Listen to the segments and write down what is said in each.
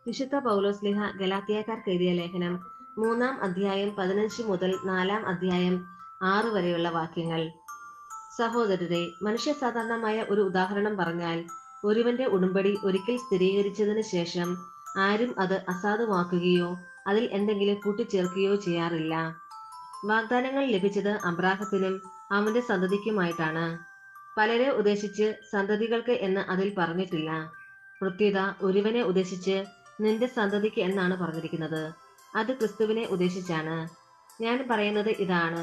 വിശുദ്ധ പൗലോസ്ലിഹ ഗലാത്യക്കാർക്ക് എഴുതിയ ലേഖനം 3-ാം അധ്യായം 15 മുതൽ 4-ാം അധ്യായം 6 വരെയുള്ള വാക്യങ്ങൾ. സഹോദരരെ, മനുഷ്യ സാധാരണമായ ഒരു ഉദാഹരണം പറഞ്ഞാൽ, ഒരുവന്റെ ഉടമ്പടി ഒരിക്കൽ സ്ഥിരീകരിച്ചതിന് ശേഷം ആരും അത് അസാധുവാക്കുകയോ അതിൽ എന്തെങ്കിലും കൂട്ടിച്ചേർക്കുകയോ ചെയ്യാറില്ല. വാഗ്ദാനങ്ങൾ ലഭിച്ചത് അബ്രാഹത്തിനും അവന്റെ സന്തതിക്കുമായിട്ടാണ്. പലരെ ഉദ്ദേശിച്ച് സന്തതികൾക്ക് എന്ന് അതിൽ പറഞ്ഞിട്ടില്ല. പ്രത്യുത ഒരുവനെ ഉദ്ദേശിച്ച് നിന്റെ സന്തതിക്ക് എന്നാണ് പറഞ്ഞിരിക്കുന്നത്. അത് ക്രിസ്തുവിനെ ഉദ്ദേശിച്ചാണ്. ഞാൻ പറയുന്നത് ഇതാണ്: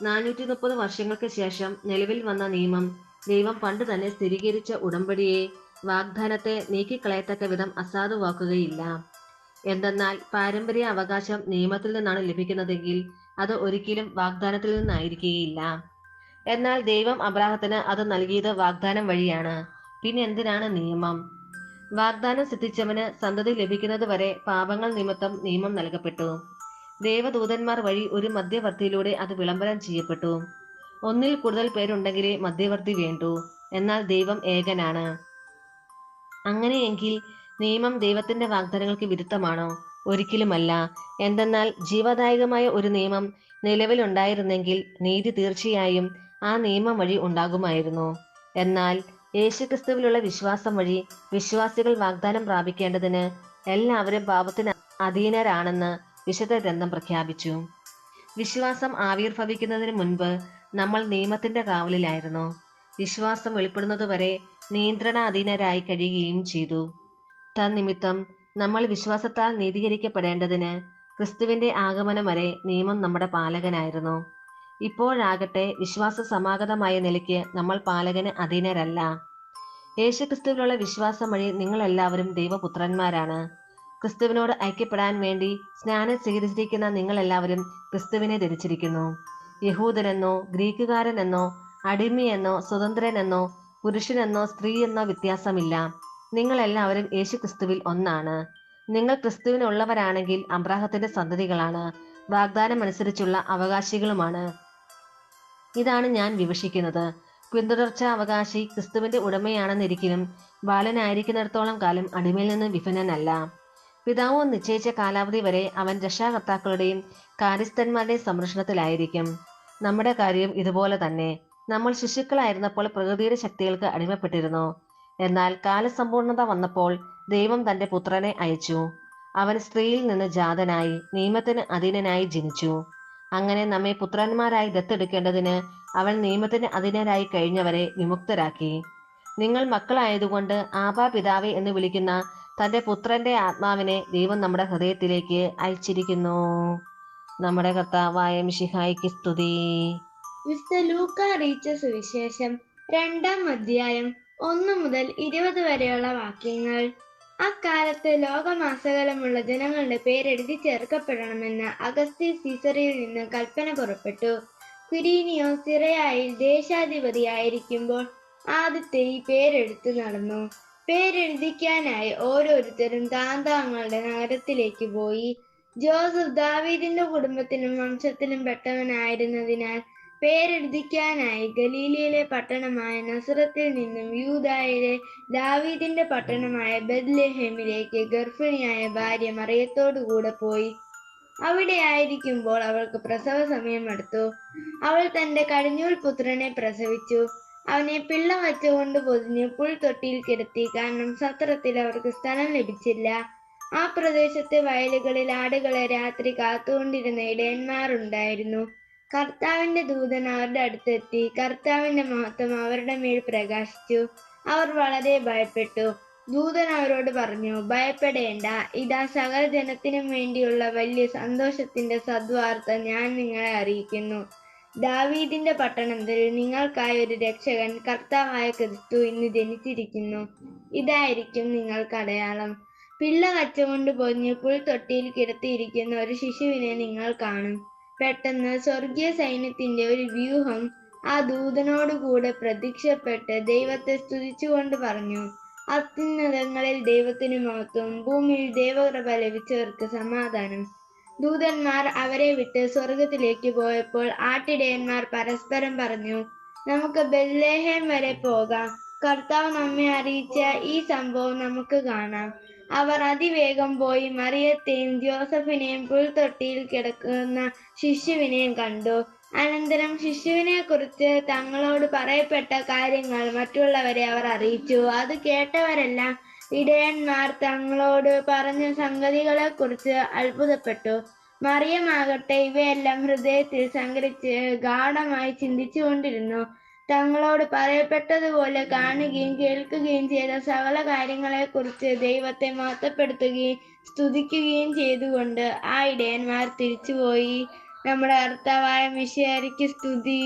430 വർഷങ്ങൾക്ക് ശേഷം നിലവിൽ വന്ന നിയമം ദൈവം പണ്ട് തന്നെ സ്ഥിരീകരിച്ച ഉടമ്പടിയെ, വാഗ്ദാനത്തെ നീക്കിക്കളയത്തക്ക വിധം അസാധുവാക്കുകയില്ല. എന്തെന്നാൽ പാരമ്പര്യ അവകാശം നിയമത്തിൽ നിന്നാണ് ലഭിക്കുന്നതെങ്കിൽ അത് ഒരിക്കലും വാഗ്ദാനത്തിൽ നിന്നായിരിക്കുകയില്ല. എന്നാൽ ദൈവം അബ്രാഹത്തിന് അത് നൽകിയത് വാഗ്ദാനം വഴിയാണ്. പിന്നെ എന്തിനാണ് നിയമം? വാഗ്ദാനം സിദ്ധിച്ചവന് സന്തതി ലഭിക്കുന്നത് വരെ പാപങ്ങൾ നിമിത്തം നിയമം നൽകപ്പെട്ടു. ദേവദൂതന്മാർ വഴി ഒരു മധ്യവർത്തിയിലൂടെ അത് വിളംബരം ചെയ്യപ്പെട്ടു. ഒന്നിൽ കൂടുതൽ പേരുണ്ടെങ്കിലേ മധ്യവർത്തി വേണ്ടൂ. എന്നാൽ ദൈവം ഏകനാണ്. അങ്ങനെയെങ്കിൽ നിയമം ദൈവത്തിന്റെ വാഗ്ദാനങ്ങൾക്ക് വിരുദ്ധമാണോ? ഒരിക്കലുമല്ല. എന്തെന്നാൽ ജീവദായകമായ ഒരു നിയമം നിലവിലുണ്ടായിരുന്നെങ്കിൽ നീതി തീർച്ചയായും ആ നിയമം വഴി ഉണ്ടാകുമായിരുന്നു. എന്നാൽ യേശുക്രിസ്തുവിലുള്ള വിശ്വാസം വഴി വിശ്വാസികൾ വാഗ്ദാനം പ്രാപിക്കേണ്ടതിന് എല്ലാവരും പാപത്തിന് അധീനരാണെന്ന് വിശുദ്ധ ഗ്രന്ഥം പ്രഖ്യാപിച്ചു. വിശ്വാസം ആവിർഭവിക്കുന്നതിന് മുൻപ് നമ്മൾ നിയമത്തിന്റെ കാവലിലായിരുന്നു. വിശ്വാസം വെളിപ്പെടുന്നതുവരെ നിയന്ത്രണാധീനരായി കഴിയുകയും ചെയ്തു. തന്നിമിത്തം നമ്മൾ വിശ്വാസത്താൽ നീതീകരിക്കപ്പെടേണ്ടതിന് ക്രിസ്തുവിന്റെ ആഗമനം വരെ നിയമം നമ്മുടെ പാലകനായിരുന്നു. ഇപ്പോഴാകട്ടെ വിശ്വാസ സമാഗതമായ നിലയ്ക്ക് നമ്മൾ പാലകന് അധീനരല്ല. യേശുക്രിസ്തുവിലുള്ള വിശ്വാസം വഴി നിങ്ങൾ എല്ലാവരും ദൈവപുത്രന്മാരാണ്. ക്രിസ്തുവിനോട് ഐക്യപ്പെടാൻ വേണ്ടി സ്നാനം സ്വീകരിച്ചിരിക്കുന്ന നിങ്ങൾ എല്ലാവരും ക്രിസ്തുവിനെ ധരിച്ചിരിക്കുന്നു. യഹൂദനെന്നോ ഗ്രീക്കുകാരനെന്നോ അടിമയെന്നോ സ്വതന്ത്രനെന്നോ പുരുഷനെന്നോ സ്ത്രീയെന്നോ വ്യത്യാസമില്ല. നിങ്ങൾ എല്ലാവരും യേശുക്രിസ്തുവിൽ ഒന്നാണ്. നിങ്ങൾ ക്രിസ്തുവിനുള്ളവരാണെങ്കിൽ അബ്രാഹത്തിന്റെ സന്തതികളാണ്, വാഗ്ദാനമനുസരിച്ചുള്ള അവകാശികളുമാണ്. ഇതാണ് ഞാൻ വിവക്ഷിക്കുന്നത്. പിന്തുടർച്ച അവകാശി ക്രിസ്തുവിന്റെ ഉടമയാണെന്നിരിക്കലും ബാലനായിരിക്കുന്നിടത്തോളം കാലം അടിമയിൽ നിന്ന് വിഭിന്നനല്ല. പിതാവ് നിശ്ചയിച്ച കാലാവധി വരെ അവൻ രക്ഷാകർത്താക്കളുടെയും കാര്യസ്ഥന്മാരുടെയും സംരക്ഷണത്തിലായിരിക്കും. നമ്മുടെ കാര്യവും ഇതുപോലെ തന്നെ. നമ്മൾ ശിശുക്കളായിരുന്നപ്പോൾ പ്രകൃതിയുടെ ശക്തികൾക്ക് അടിമപ്പെട്ടിരുന്നു. എന്നാൽ കാലസമ്പൂർണത വന്നപ്പോൾ ദൈവം തന്റെ പുത്രനെ അയച്ചു. അവൻ സ്ത്രീയിൽ നിന്ന് ജാതനായി നിയമത്തിന് അധീനനായി ജനിച്ചു. അങ്ങനെ നമ്മെ പുത്രന്മാരായി ദത്തെടുക്കേണ്ടതിന് അവൻ നിയമത്തിന് അധീനരായി കഴിഞ്ഞവരെ വിമുക്തരാക്കി. നിങ്ങൾ മക്കളായതുകൊണ്ട് ആബാ പിതാവേ എന്ന് വിളിക്കുന്ന തന്റെ പുത്രന്റെ ആത്മാവിനെ ദൈവം നമ്മുടെ ഹൃദയത്തിലേക്ക് അയച്ചിരിക്കുന്നു. നമ്മുടെ കർത്താവായ മിശിഹായിക്ക് സ്തുതി. വിശുദ്ധ ലൂക്ക അറിയിച്ച സുവിശേഷം 2-ാം അധ്യായം 1 മുതൽ 20 വരെയുള്ള വാക്യങ്ങൾ. അക്കാലത്ത് ലോകമാസകലമുള്ള ജനങ്ങളുടെ പേരെഴുതി ചേർക്കപ്പെടണമെന്ന് അഗസ്ത്യസ് സീസറിൽ നിന്ന് കൽപ്പന പുറപ്പെട്ടു. ക്വിരീനിയോസ് സിറിയയിൽ ദേശാധിപതിയായിരിക്കുമ്പോൾ ആദ്യത്തെ ഈ പേരെഴുത്ത് നടന്നു. പേരെഴുതിക്കാനായി ഓരോരുത്തരും താന്താങ്ങളുടെ നഗരത്തിലേക്ക് പോയി. ജോസഫ് ദാവീദിന്റെ കുടുംബത്തിലും വംശത്തിലും പെട്ടവനായിരുന്നതിനാൽ പേരെഴുതിക്കാനായി ഗലീലയിലെ പട്ടണമായ നസറത്തിൽ നിന്നും യൂദായിലെ ദാവീദിന്റെ പട്ടണമായ ബെത്ലഹേമിലേക്ക് ഗർഭിണിയായ ഭാര്യ മറിയത്തോടുകൂടെ പോയി. അവിടെ ആയിരിക്കുമ്പോൾ അവൾക്ക് പ്രസവ സമയം അടുത്തു. അവൾ തന്റെ കടിഞ്ഞൂൽ പുത്രനെ പ്രസവിച്ചു. അവനെ പിള്ള വച്ചുകൊണ്ട് പൊതിഞ്ഞ് പുൽത്തൊട്ടിയിൽ കിടത്തി. കാരണം സത്രത്തിൽ അവർക്ക് സ്ഥലം ലഭിച്ചില്ല. ആ പ്രദേശത്തെ വയലുകളിൽ ആടുകളെ രാത്രി കാത്തുകൊണ്ടിരുന്ന ഇടയന്മാരുണ്ടായിരുന്നു. കർത്താവിന്റെ ദൂതൻ അവരുടെ അടുത്തെത്തി. കർത്താവിന്റെ മഹത്വം അവരുടെ മേൽ പ്രകാശിച്ചു. അവർ വളരെ ഭയപ്പെട്ടു. ദൂതൻ അവരോട് പറഞ്ഞു, ഭയപ്പെടേണ്ട. ഇതാ സകല ജനത്തിനും വേണ്ടിയുള്ള വലിയ സന്തോഷത്തിന്റെ സദ്വാർത്ത ഞാൻ നിങ്ങളെ അറിയിക്കുന്നു. ദാവീദിന്റെ പട്ടണത്തിൽ നിങ്ങൾക്കായി ഒരു രക്ഷകൻ, കർത്താവായ ക്രിസ്തു ഇന്ന് ജനിച്ചിരിക്കുന്നു. ഇതായിരിക്കും നിങ്ങൾക്ക് അടയാളം: പിള്ള കച്ചുകൊണ്ട് പൊതിഞ്ഞ് പുൽത്തൊട്ടിയിൽ കിടത്തിയിരിക്കുന്ന ഒരു ശിശുവിനെ നിങ്ങൾ കാണും. പെട്ടെന്ന് സ്വർഗീയ സൈന്യത്തിന്റെ ഒരു വ്യൂഹം ആ ദൂതനോടുകൂടെ പ്രത്യക്ഷപ്പെട്ട് ദൈവത്തെ സ്തുതിച്ചുകൊണ്ട് പറഞ്ഞു, അത്യുന്നതങ്ങളിൽ ദൈവത്തിന് മഹത്വം, ഭൂമിയിൽ ദൈവകൃപ ലഭിച്ചവർക്ക് സമാധാനം. ദൂതന്മാർ അവരെ വിട്ട് സ്വർഗത്തിലേക്ക് പോയപ്പോൾ ആട്ടിടയന്മാർ പരസ്പരം പറഞ്ഞു, നമുക്ക് ബെത്ലഹേം വരെ പോകാം. കർത്താവ് നമ്മെ അറിയിച്ച ഈ സംഭവം നമുക്ക് കാണാം. അവർ അതിവേഗം പോയി മറിയത്തെയും ജോസഫിനെയും പുൽത്തൊട്ടിയിൽ കിടക്കുന്ന ശിശുവിനെയും കണ്ടു. അനന്തരം ശിശുവിനെക്കുറിച്ച് തങ്ങളോട് പറയപ്പെട്ട കാര്യങ്ങൾ മറ്റുള്ളവരെ അവർ അറിയിച്ചു. അത് കേട്ടവരെല്ലാം ഇടയന്മാർ തങ്ങളോട് പറഞ്ഞ സംഗതികളെക്കുറിച്ച് അത്ഭുതപ്പെട്ടു. മറിയമാകട്ടെ ഇവയെല്ലാം ഹൃദയത്തിൽ സംഗ്രഹിച്ച് ഗാഢമായി ചിന്തിച്ചുകൊണ്ടിരുന്നു. തങ്ങളോട് പറയപ്പെട്ടതുപോലെ കാണുകയും കേൾക്കുകയും ചെയ്ത സകല കാര്യങ്ങളെക്കുറിച്ച് ദൈവത്തെ മഹത്വപ്പെടുത്തുകയും സ്തുതിക്കുകയും ചെയ്തുകൊണ്ട് ആ ഇടയന്മാർ തിരിച്ചുപോയി. നമ്മുടെ കർത്താവായ മിശിഹായ്ക്ക് സ്തുതി.